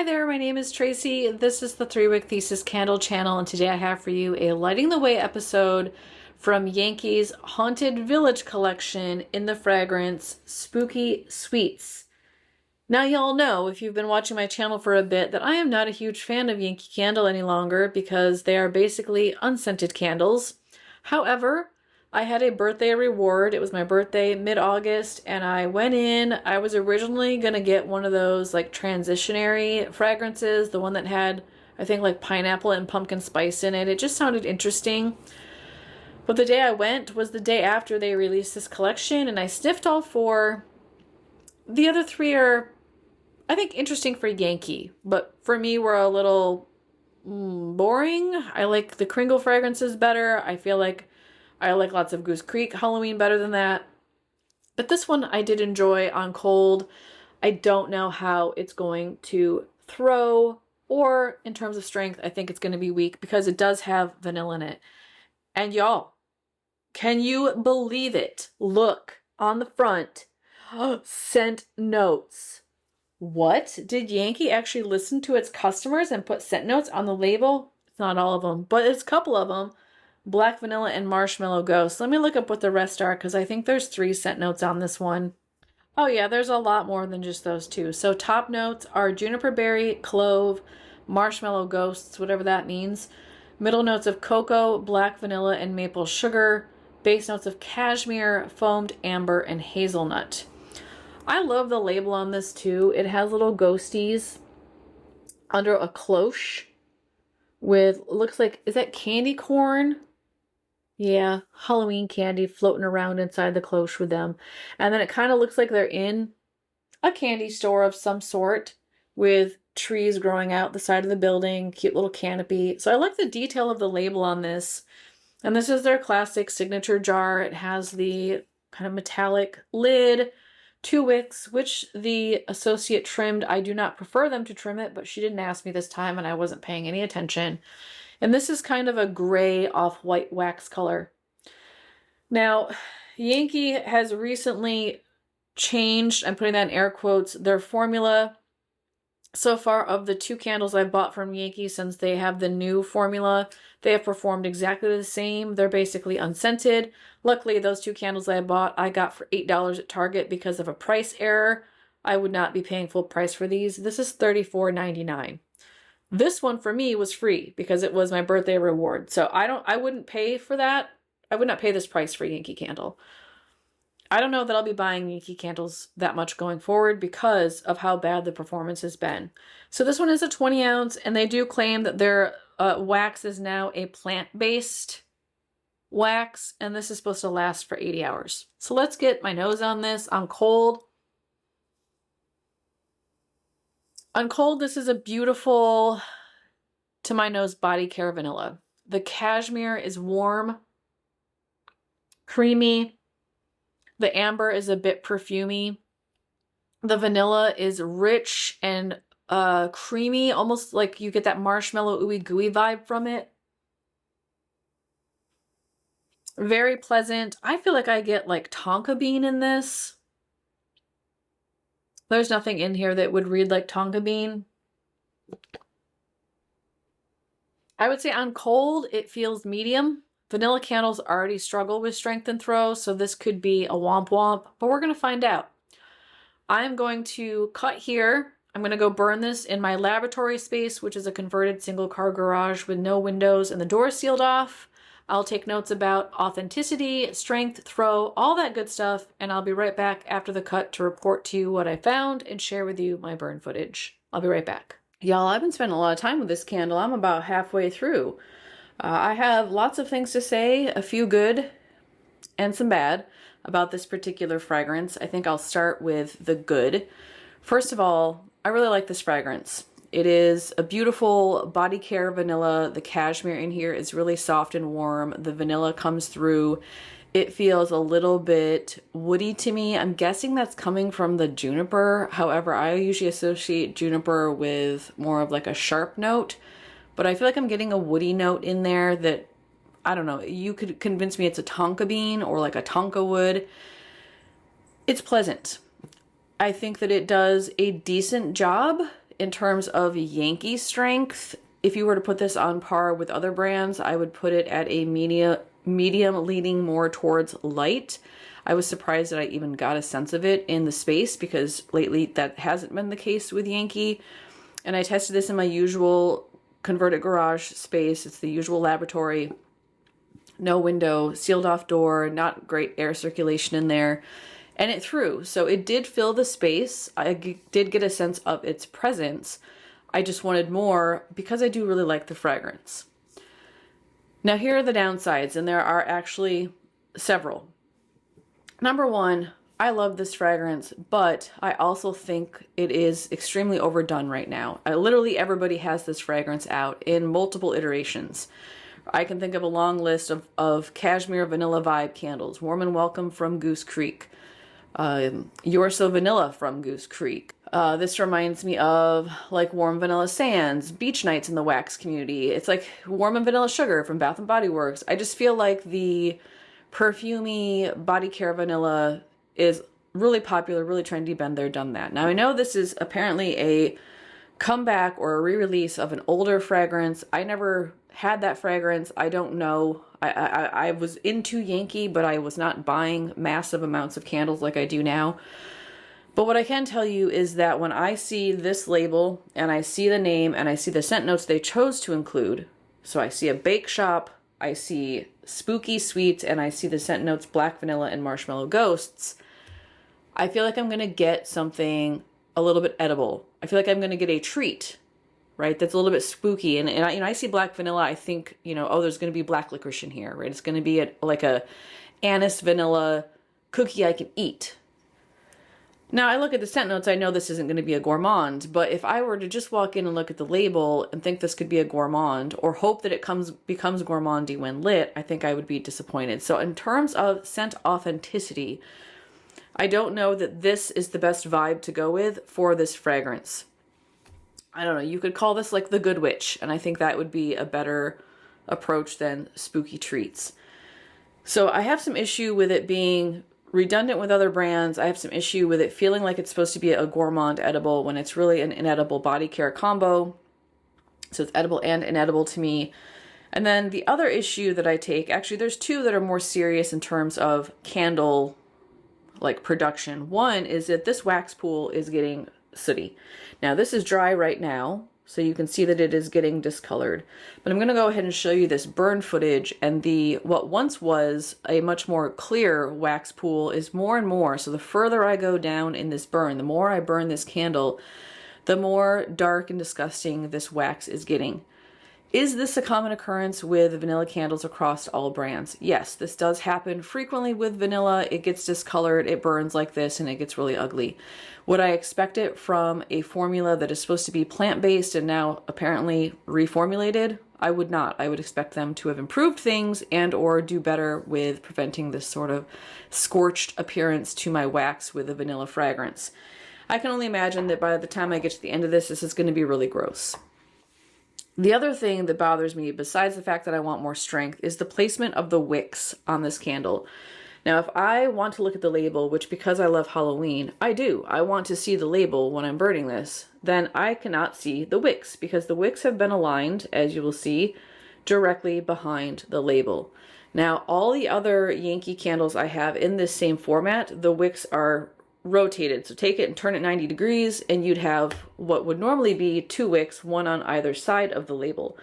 Hi there, my name is Tracy. This is the 3-Wick Thesis Candle channel, and today I have for you a Lighting the Way episode from Yankee's Haunted Village collection in the fragrance Spooky Sweets. Now y'all know, if you've been watching my channel for a bit, that I am not a huge fan of Yankee Candle any longer because they are basically unscented candles. However, I had a birthday reward. It was my birthday mid-August, and I went in. I was originally going to get one of those like transitionary fragrances, the one that had, I think, like pineapple and pumpkin spice in it. It just sounded interesting. But the day I went was the day after they released this collection, and I sniffed all four. The other three are, I think, interesting for Yankee, but for me were a little boring. I like the Kringle fragrances better. I feel like I like lots of Goose Creek Halloween better than that. But this one I did enjoy on cold. I don't know how it's going to throw, or in terms of strength, I think it's going to be weak because it does have vanilla in it. And y'all, can you believe it? Look on the front, scent notes. What? Did Yankee actually listen to its customers and put scent notes on the label? It's not all of them, but it's a couple of them. Black Vanilla and Marshmallow Ghost. Let me look up what the rest are because I think there's 3 scent notes on this one. Oh yeah, there's a lot more than just those 2. So top notes are Juniper Berry, Clove, Marshmallow Ghosts, whatever that means. Middle notes of Cocoa, Black Vanilla, and Maple Sugar. Base notes of Cashmere, Foamed Amber, and Hazelnut. I love the label on this too. It has little ghosties under a cloche with, looks like, is that candy corn? Yeah, Halloween candy floating around inside the cloche with them. And then it kind of looks like they're in a candy store of some sort with trees growing out the side of the building, cute little canopy. So I like the detail of the label on this. And this is their classic signature jar. It has the kind of metallic lid, 2 wicks, which the associate trimmed. I do not prefer them to trim it, but she didn't ask me this time and I wasn't paying any attention. And this is kind of a gray off-white wax color. Now, Yankee has recently changed, I'm putting that in air quotes, their formula. So far, of the 2 candles I've bought from Yankee since they have the new formula, they have performed exactly the same. They're basically unscented. Luckily, those 2 candles I bought, I got for $8 at Target because of a price error. I would not be paying full price for these. This is $34.99. This one for me was free because it was my birthday reward. So I wouldn't pay for that. I would not pay this price for Yankee Candle. I don't know that I'll be buying Yankee Candles that much going forward because of how bad the performance has been. So this one is a 20 ounce, and they do claim that their wax is now a plant-based wax, and this is supposed to last for 80 hours. So let's get my nose on this. On cold, this is a beautiful, to my nose, body care vanilla. The cashmere is warm, creamy. The amber is a bit perfumey. The vanilla is rich and creamy, almost like you get that marshmallow ooey gooey vibe from it. Very pleasant. I feel like I get like tonka bean in this. There's nothing in here that would read like tonka bean. I would say on cold, it feels medium. Vanilla candles already struggle with strength and throw, so this could be a womp womp, but we're going to find out. I'm going to cut here. I'm going to go burn this in my laboratory space, which is a converted single car garage with no windows and the door sealed off. I'll take notes about authenticity, strength, throw, all that good stuff, and I'll be right back after the cut to report to you what I found and share with you my burn footage. I'll be right back. Y'all, I've been spending a lot of time with this candle. I'm about halfway through. I have lots of things to say, a few good and some bad about this particular fragrance. I think I'll start with the good. First of all, I really like this fragrance. It is a beautiful body care vanilla. The cashmere in here is really soft and warm. The vanilla comes through. It feels a little bit woody to me. I'm guessing that's coming from the juniper. However, I usually associate juniper with more of like a sharp note. But I feel like I'm getting a woody note in there that, I don't know, you could convince me it's a tonka bean or like a tonka wood. It's pleasant. I think that it does a decent job in terms of Yankee strength, if you were to put this on par with other brands, I would put it at a medium leaning more towards light. I was surprised that I even got a sense of it in the space because lately that hasn't been the case with Yankee. And I tested this in my usual converted garage space. It's the usual laboratory. No window, sealed off door, not great air circulation in there. And it threw. So it did fill the space. I did get a sense of its presence. I just wanted more because I do really like the fragrance. Now here are the downsides, and there are actually several. Number one, I love this fragrance, but I also think it is extremely overdone right now. Literally everybody has this fragrance out in multiple iterations. I can think of a long list of cashmere vanilla vibe candles. Warm and Welcome from Goose Creek. You're So Vanilla from Goose Creek. This reminds me of like Warm Vanilla Sands, Beach Nights in the wax community. It's like Warm and Vanilla Sugar from Bath and Body Works. I just feel like the perfumey body care vanilla is really popular, really trendy. Been there, done that. Now I know this is apparently a comeback or a re-release of an older fragrance. I never had that fragrance. I don't know. I was into Yankee, but I was not buying massive amounts of candles like I do now. But what I can tell you is that when I see this label and I see the name and I see the scent notes they chose to include, so I see a bake shop, I see Spooky Sweets, and I see the scent notes Black Vanilla and Marshmallow Ghosts, I feel like I'm going to get something a little bit edible. I feel like I'm going to get a treat, right? That's a little bit spooky. And I see Black Vanilla, I think, oh, there's going to be black licorice in here, right? It's going to be like a anise vanilla cookie I can eat. Now, I look at the scent notes, I know this isn't going to be a gourmand, but if I were to just walk in and look at the label and think this could be a gourmand, or hope that it becomes gourmandy when lit, I think I would be disappointed. So in terms of scent authenticity, I don't know that this is the best vibe to go with for this fragrance. I don't know, you could call this like the Good Witch, and I think that would be a better approach than Spooky Treats. So I have some issue with it being redundant with other brands. I have some issue with it feeling like it's supposed to be a gourmand edible when it's really an inedible body care combo. So it's edible and inedible to me. And then the other issue that I take, actually there's two that are more serious in terms of candle like production. One is that this wax pool is getting sooty. Now this is dry right now, so you can see that it is getting discolored. But I'm going to go ahead and show you this burn footage, and what once was a much more clear wax pool is more and more. So the further I go down in this burn, the more I burn this candle, the more dark and disgusting this wax is getting. Is this a common occurrence with vanilla candles across all brands? Yes, this does happen frequently with vanilla. It gets discolored, it burns like this, and it gets really ugly. Would I expect it from a formula that is supposed to be plant-based and now apparently reformulated? I would not. I would expect them to have improved things and or do better with preventing this sort of scorched appearance to my wax with a vanilla fragrance. I can only imagine that by the time I get to the end of this is going to be really gross. The other thing that bothers me, besides the fact that I want more strength, is the placement of the wicks on this candle. Now, if I want to look at the label, which because I love Halloween, I do. I want to see the label when I'm burning this. Then I cannot see the wicks because the wicks have been aligned, as you will see, directly behind the label. Now, all the other Yankee candles I have in this same format, the wicks are rotated. So take it and turn it 90 degrees and you'd have what would normally be two wicks, one on either side of the label.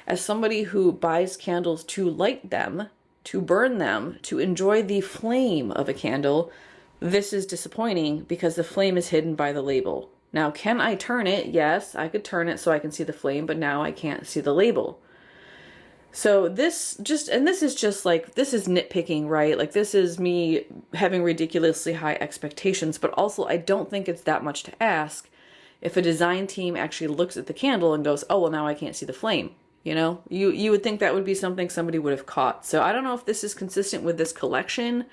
As somebody who buys candles to light them, to burn them, to enjoy the flame of a candle, this is disappointing because the flame is hidden by the label. Now, can I turn it? Yes, I could turn it so I can see the flame, but now I can't see the label. So this is nitpicking, right? Like this is me having ridiculously high expectations, but also I don't think it's that much to ask if a design team actually looks at the candle and goes, oh, well, now I can't see the flame. You would think that would be something somebody would have caught. So I don't know if this is consistent with this collection,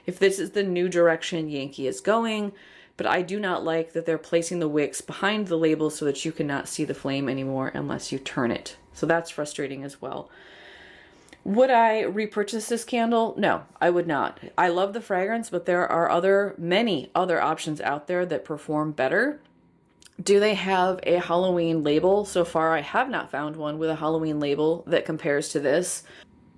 if this is the new direction Yankee is going, but I do not like that they're placing the wicks behind the label so that you cannot see the flame anymore unless you turn it. So that's frustrating as well. Would I repurchase this candle? No, I would not. I love the fragrance, but there are many other options out there that perform better. Do they have a Halloween label? So far, I have not found one with a Halloween label that compares to this.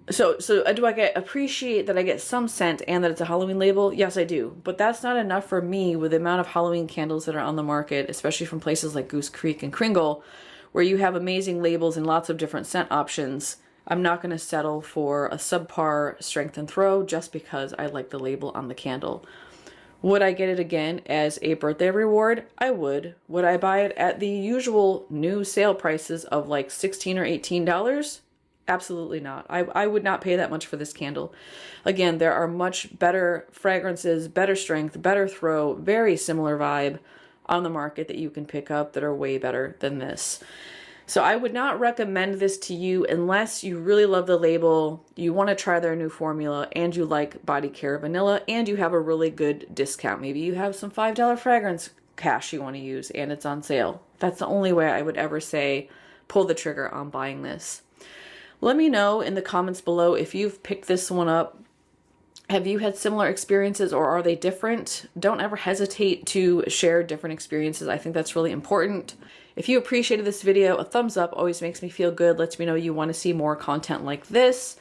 So do I appreciate that I get some scent and that it's a Halloween label? Yes, I do. But that's not enough for me with the amount of Halloween candles that are on the market, especially from places like Goose Creek and Kringle, where you have amazing labels and lots of different scent options. I'm not going to settle for a subpar strength and throw just because I like the label on the candle. Would I get it again as a birthday reward? I would. Would I buy it at the usual new sale prices of like $16 or $18? Absolutely not. I would not pay that much for this candle. Again, there are much better fragrances, better strength, better throw, very similar vibe on the market that you can pick up that are way better than this. So I would not recommend this to you unless you really love the label, you want to try their new formula, and you like Body Care Vanilla, and you have a really good discount. Maybe you have some $5 fragrance cash you want to use and it's on sale. That's the only way I would ever say pull the trigger on buying this. Let me know in the comments below if you've picked this one up. Have you had similar experiences or are they different? Don't ever hesitate to share different experiences. I think that's really important. If you appreciated this video, a thumbs up always makes me feel good, lets me know you want to see more content like this.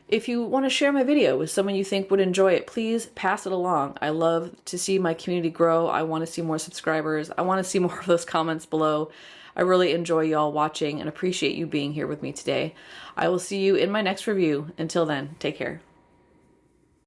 If you want to share my video with someone you think would enjoy it, please pass it along. I love to see my community grow. I want to see more subscribers. I want to see more of those comments below. I really enjoy y'all watching and appreciate you being here with me today. I will see you in my next review. Until then, take care.